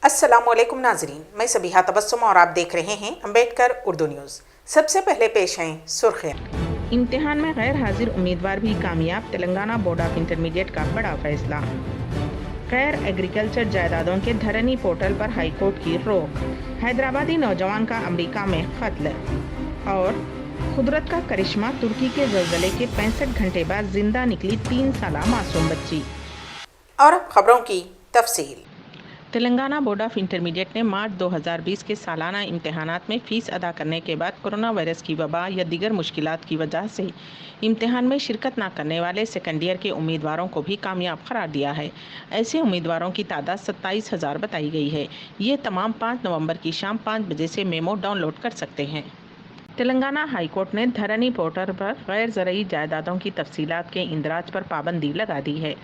अस्सलाम वालेकुम नाजरीन, मैं सबीहा तबस्सुम और आप देख रहे हैं अम्बेडकर उर्दू न्यूज़। सबसे पहले पेश हैं सुर्खियाँ। इम्तिहान में गैर हाजिर उम्मीदवार भी कामयाब, तेलंगाना बोर्ड ऑफ इंटरमीडिएट का बड़ा फैसला। गैर एग्रीकल्चर जायदादों के धरनी पोर्टल पर हाईकोर्ट की रोक। हैदराबादी नौजवान का अमेरिका में कत्ल। और कुदरत का करिश्मा, तुर्की के ज़लज़ले के 65 घंटे बाद जिंदा निकली 3 साला मासूम बच्ची। और अब खबरों की तफसील। तेलंगाना बोर्ड ऑफ इंटरमीडिएट ने मार्च 2020 के सालाना इम्तहानात में फ़ीस अदा करने के बाद कोरोना वायरस की वबा या दीगर मुश्किलात की वजह से इम्तिहान में शिरकत न करने वाले सेकंड ईयर के उम्मीदवारों को भी कामयाब करार दिया है। ऐसे उम्मीदवारों की तादाद 27,000 बताई गई है। ये तमाम 5 नवंबर की शाम 5 बजे से मेमो डाउनलोड कर सकते हैं। तेलंगाना हाई कोर्ट ने धरनी पोर्टल पर गैर ज़रूरी जायदादों की तफसीलात के इंदराज पर पाबंदी लगा दी है।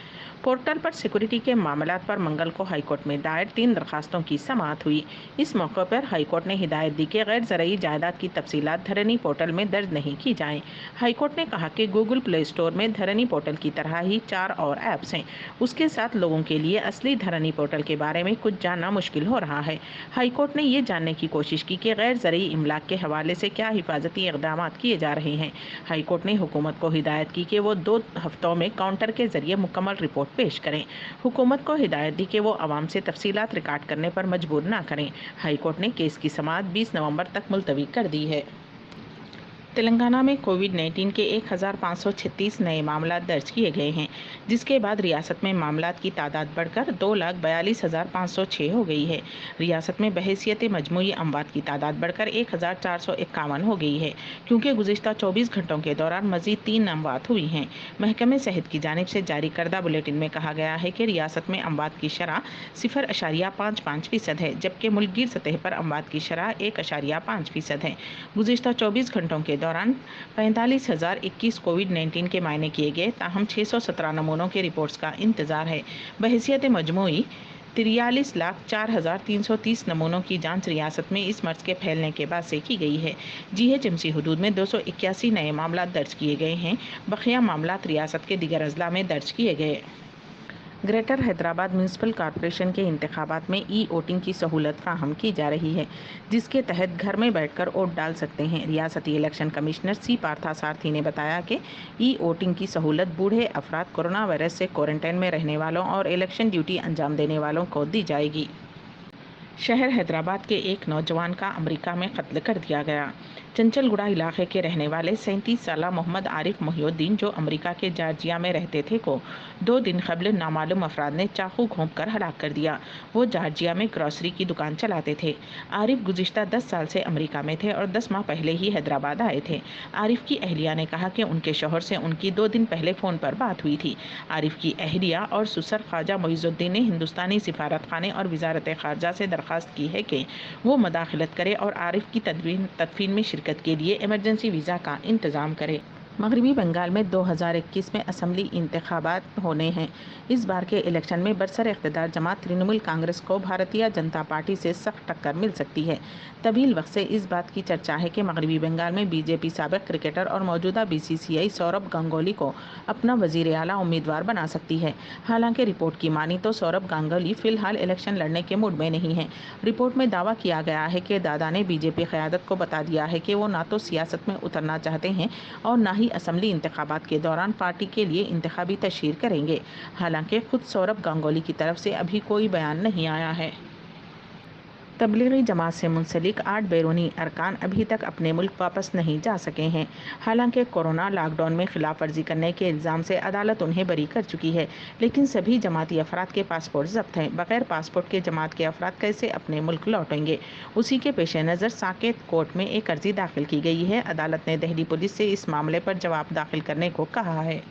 पोर्टल पर सिक्योरिटी के मामलात पर मंगल को हाईकोर्ट में दायर 3 दरखास्तों की समाअत हुई। इस मौके पर हाईकोर्ट ने हिदायत दी कि गैर ज़रूरी जायदाद की तफसीलात धरनी पोर्टल में दर्ज नहीं की जाएं। हाईकोर्ट ने कहा कि गूगल प्ले स्टोर में धरनी पोर्टल की तरह ही 4 और ऐप्स हैं। उसके साथ लोगों के लिए असली धरनी पोर्टल के बारे में कुछ जानना मुश्किल हो रहा है। हाईकोर्ट ने ये जानने की कोशिश की कि गैर ज़रूरी इमलाक के हवाले से क्या हिफाजती इक़दाम किए जा रहे हैं। हाईकोर्ट ने हुकूमत को हिदायत की कि वो 2 हफ्तों में काउंटर के जरिए मुकम्मल रिपोर्ट पेश करें। हुकूमत को हिदायत दी कि वो आवाम से तफसीलात रिकॉर्ड करने पर मजबूर न करें। हाईकोर्ट ने केस की समाअत 20 नवंबर तक मुलतवी कर दी है। तेलंगाना में कोविड-19 के 1,536 नए मामला दर्ज किए गए हैं, जिसके बाद रियासत में मामलात की तादाद बढ़कर 2,42,506 हो गई है। रियासत में बहैसियत मजमूई अमवात की तादाद बढ़कर 1,451 हो गई है, क्योंकि गुज़िश्ता 24 घंटों के दौरान मज़ीद 3 अमवात हुई हैं। महकमे सेहत की जानिब से जारी करदा बुलेटिन में कहा गया है कि रियासत में अमवात की शरह 0.55% है, जबकि मुल्कगीर सतह पर अमवात की शरह 1.5% है। गुज़िश्ता 24 घंटों के दौरान 45,021 कोविड-19 के मायने किए गए, ताहम 617 नमूनों के रिपोर्ट्स का इंतजार है। बहैसियत मजमूई 43,04,330 नमूनों की जांच रियासत में इस मर्ज के फैलने के बाद से की गई है। जीएचएमसी हुदूद में 281 नए मामला दर्ज किए गए हैं। बकिया मामला रियासत के दीगर अजला में दर्ज किए गए। ग्रेटर हैदराबाद म्यूनसिपल कॉरपोरेशन के इंतखाबात में ई वोटिंग की सहूलत फ्राहम की जा रही है, जिसके तहत घर में बैठकर वोट डाल सकते हैं। रियासती इलेक्शन कमिश्नर सी पार्थासारथी ने बताया कि ई वोटिंग की सहूलत बूढ़े अफराद, कोरोना वायरस से क्वारंटाइन में रहने वालों और इलेक्शन ड्यूटी अंजाम देने वालों को दी जाएगी। शहर हैदराबाद के एक नौजवान का अमेरिका में कत्ल कर दिया गया। चंचलगुड़ा इलाके के रहने वाले 37 साला मोहम्मद आरिफ मोहिउद्दीन, जो अमेरिका के जॉर्जिया में रहते थे, को 2 दिन कबल नामालूम अफराद ने चाकू घोंप कर हलाक कर दिया। वो जॉर्जिया में ग्रोसरी की दुकान चलाते थे। आरिफ गुज़िश्ता 10 साल से अमेरिका में थे और 10 माह पहले ही हैदराबाद आए थे। आरिफ की अहलिया ने कहा कि उनके शौहर से उनकी 2 दिन पहले फ़ोन पर बात हुई थी। आरिफ की अहलिया और ससुर ख्वाजा मोइज़ुद्दीन ने हिंदुस्तानी सिफारतखाने और वजारत खारजा से दरख्वास्त की है कि वो मदाखलत करे और आरिफ की तदफीन में शिरकत के लिए इमरजेंसी वीज़ा का इंतज़ाम करे। मगरबी बंगाल में 2021 में असम्बली इंतखाबात होने हैं। इस बार के इलेक्शन में बरसर इक़्तिदार जमात तृणमूल कांग्रेस को भारतीय जनता पार्टी से सख्त टक्कर मिल सकती है। तवील वक्त से इस बात की चर्चा है कि मगरबी बंगाल में बीजेपी साबिक़ क्रिकेटर और मौजूदा बीसीसीआई सौरभ गांगुली को अपना वज़ीर आला उम्मीदवार बना सकती है। हालांकि रिपोर्ट की मानी तो सौरभ गांगुली फ़िलहाल इलेक्शन लड़ने के मूड में नहीं है। रिपोर्ट में दावा किया गया है कि दादा ने बीजेपी क़यादत को बता दिया है कि वो ना तो सियासत में उतरना चाहते हैं और ना ही असम्बली इंतखाबात के दौरान पार्टी के लिए इंतखाबी तशहीर करेंगे। हालांकि खुद सौरभ गांगुली की तरफ से अभी कोई बयान नहीं आया है। तबलीगी जमात से मुंसलिक 8 बैरूनी अरकान अभी तक अपने मुल्क वापस नहीं जा सके हैं। हालांकि कोरोना लॉकडाउन में खिलाफ वर्जी करने के इल्ज़ाम से अदालत उन्हें बरी कर चुकी है, लेकिन सभी जमाती अफराद के पासपोर्ट जब्त हैं। बगैर पासपोर्ट के जमात के अफराद कैसे अपने मुल्क लौटेंगे? उसी के पेश नज़र साकेत कोर्ट में एक अर्जी दाखिल की गई है। अदालत ने दिल्ली पुलिस से इस मामले पर जवाब दाखिल करने को कहा है।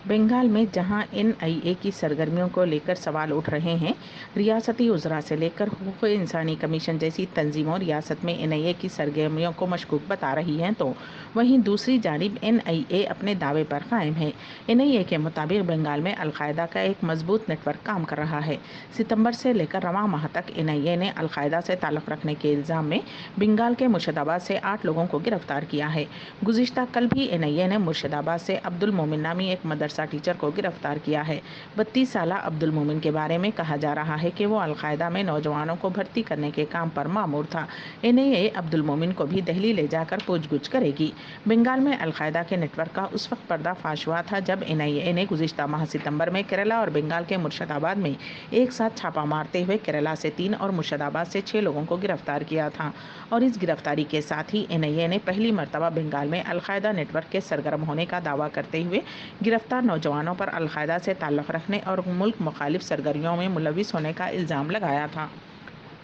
बंगाल में जहां एनआईए की सरगर्मियों को लेकर सवाल उठ रहे हैं, रियासती उज़रा से लेकर हुकूक़ इंसानी कमीशन जैसी तंजीमों रियासत में एनआईए की सरगर्मियों को मशकूक बता रही हैं, तो वहीं दूसरी जानिब एनआईए अपने दावे पर कायम है। एनआईए के मुताबिक बंगाल में अलकायदा का एक मजबूत नेटवर्क काम कर रहा है। सितंबर से लेकर रवां माह तक एनआईए ने अलकायदा से ताल्लुक़ रखने के इल्ज़ाम में बंगाल के मुर्शिदाबाद से 8 लोगों को गिरफ्तार किया है। गुज़िश्ता कल भी एनआईए ने मुर्शिदाबाद से अब्दुल मोमिन नामी एक मदरसा मदरसा टीचर को गिरफ्तार किया है। 32 साला अब्दुल मोमिन के बारे में कहा जा रहा है कि वो अलकायदा में नौजवानों को भर्ती करने के काम पर मामूर था। एनआईए अब्दुल मोमिन को भी दिल्ली ले जाकर पूछगछ करेगी। बंगाल में अलकायदा के नेटवर्क का उस वक्त पर्दाफाश हुआ था जब एनआईए ने गुज़िश्ता माह सितंबर में केरला और बंगाल के मुर्शिदाबाद में एक साथ छापा मारते हुए केरला से 3 और मुर्शिदाबाद से 6 लोगों को गिरफ्तार किया था। और इस गिरफ्तारी के साथ ही एनआईए ने पहली मर्तबा बंगाल में अलकायदा नेटवर्क के सरगर्म होने का दावा करते हुए गिरफ्तार नौजवानों पर अलकायदा से ताल्लुक़ रखने और मुल्क मुखालिफ सरगर्मियों में मुलविस होने का इल्ज़ाम लगाया था।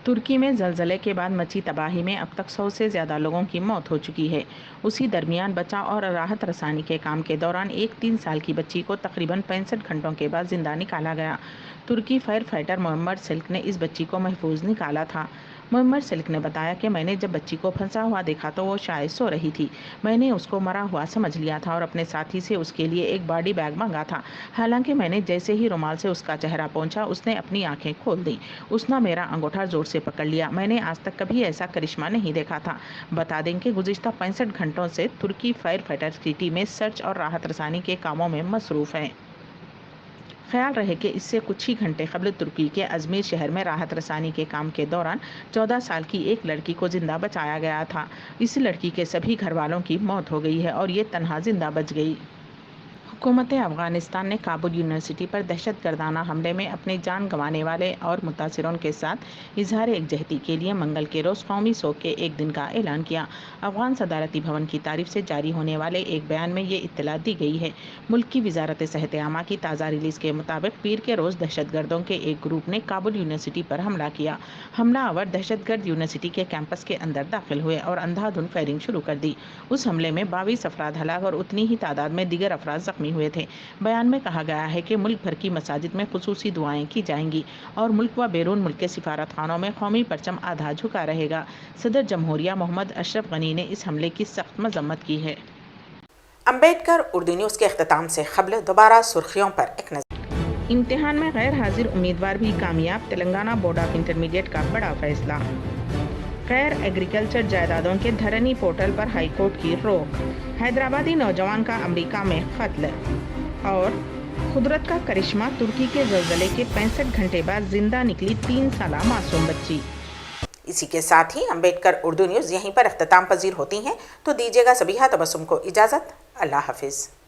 तुर्की में ज़लज़ले के बाद मची तबाही में अब तक 100 से ज़्यादा लोगों की मौत हो चुकी है। उसी दरमियान बचाव और राहत रसानी के काम के दौरान एक 3 साल की बच्ची को तकरीबन 65 घंटों के बाद ज़िंदा निकाला गया। तुर्की फायर फाइटर मोहम्मद सिल्क ने इस बच्ची को महफूज निकाला था। मोहम्मद सिल्क ने बताया कि मैंने जब बच्ची को फंसा हुआ देखा तो वो शायद सो रही थी। मैंने उसको मरा हुआ समझ लिया था और अपने साथी से उसके लिए एक बॉडी बैग मांगा था। हालांकि मैंने जैसे ही रुमाल से उसका चेहरा पोंछा उसने अपनी आंखें खोल दी। उसने मेरा अंगूठा जोर से पकड़ लिया। मैंने आज तक कभी ऐसा करिश्मा नहीं देखा था। बता दें कि गुज़िश्ता 65 घंटों से तुर्की फायर फाइटर्स की टीमें सर्च और राहत रसानी के कामों में मसरूफ़ हैं। ख्याल रहे कि इससे कुछ ही घंटे कबल तुर्की के अजमेर शहर में राहत रसानी के काम के दौरान 14 साल की एक लड़की को जिंदा बचाया गया था। इस लड़की के सभी घर वालों की मौत हो गई है और ये तन्हा जिंदा बच गई। हुकूमत अफ़गानिस्तान ने काबुल यूनिवर्सिटी पर दहशतगर्दाना हमले में अपने जान गंवाने वाले और मुतासिरों के साथ इजहार एकजहती के लिए मंगल के रोज़ कौमी शोक के एक दिन का ऐलान किया। अफ़गान सदारती भवन की तारीफ से जारी होने वाले एक बयान में ये इत्तला दी गई है। मुल्क की वजारत सेहत आमा की ताज़ा रिलीज़ के मुताबिक पीर के रोज़ दहशतगर्दों के एक ग्रुप ने काबुल यूनिवर्सिटी पर हमला किया। हमलावर दहशतगर्द यूनिवर्सिटी के कैंपस के अंदर दाखिल हुए और अंधाधुंध फायरिंग शुरू कर दी। उस हमले में 22 अफराद हलाक और उतनी ही तादाद में दीगर अफराद जख्मी हुए थे। बयान में कहा गया है कि मुल्क भर की मसाजिद में खुसूसी दुआएं की जाएंगी और मुल्क व बैरून मुल्क के सिफारत खानों में कौमी परचम आधा झुका रहेगा। सदर जमहूरिया मोहम्मद अशरफ गनी ने इस हमले की सख्त मजम्मत की है। अम्बेडकर उर्दू न्यूज़ के अख्ताम से खबर दोबारा सुर्खियों पर एक नजर। इम्तिहान में गैर हाजिर उम्मीदवार भी कामयाब, तेलंगाना बोर्ड ऑफ इंटरमीडिएट का बड़ा फैसला। गैर एग्रीकल्चर जायदादों के धरनी पोर्टल पर हाईकोर्ट की रोक। हैदराबादी नौजवान का अमेरिका में कत्ल। और कुदरत का करिश्मा, तुर्की के ज़लज़ले के 65 घंटे बाद जिंदा निकली 3 साला मासूम बच्ची। इसी के साथ ही अम्बेडकर उर्दू न्यूज़ यहीं पर अख्ताम पजीर होती हैं, तो दीजिएगा सबिहा तबस्सुम को इजाज़त। अल्लाह हाफिज़।